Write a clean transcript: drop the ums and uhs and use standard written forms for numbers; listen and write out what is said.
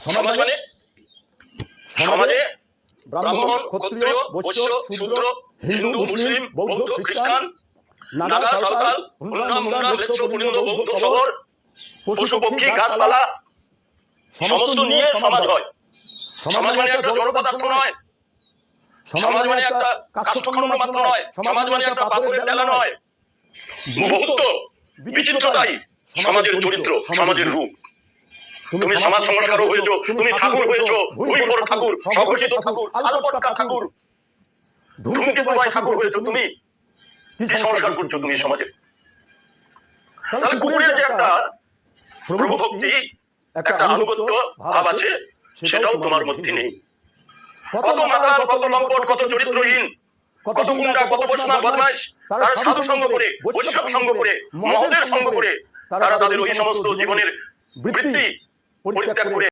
সমাজ মানে সমাজে ব্রাহ্মণ, ক্ষত্রিয়, বৈশ্য, শূদ্র, হিন্দু, মুসলিম, বৌদ্ধ, খ্রিস্টান, নাগা, সাঁওতাল, হুন্ডা, মুন্ডা, ম্লেচ্ছ, পুলিন্দ, বৌদ্ধ, শবর, পশু, পক্ষী, গাছপালা সমস্ত নিয়ে সমাজ হয়। সমাজ মানে একটা জড় পদার্থ নয়, সমাজ মানে একটা কাষ্ঠখণ্ড মাত্র নয়, সমাজ মানে একটা পাথরের ডেলা নয়। বহুত্ব, বিচিত্রতাই সমাজের চরিত্র, সমাজের রূপ। তুমি সমাজ সংস্কারক হয়েছো, তুমি ঠাকুর হয়েছো, ভুঁইপোর ঠাকুর, স্বঘোষিত ঠাকুর, আলপটকা ঠাকুর, ধূমকেতুবাই ঠাকুর হয়েছো। তুমি কি সংস্কার করছো তুমি সমাজে? তাহলে কুকুরের যে একটা প্রভু ভক্তি, একটা আনুগত্য ভাব আছে, সেটাও তোমার মধ্যে নেই। কত মাতাল, কত লম্পট, কত চরিত্রহীন, কত গুন্ডা, কত বৈষ্ণব বদমাইশ, তারা সাধু সঙ্গ করে, বৈষ্ণব সঙ্গ করে, মহদের সঙ্গ করে, তারা তাদের ওই সমস্ত জীবনের বৃত্তি পরিত্যাগ করে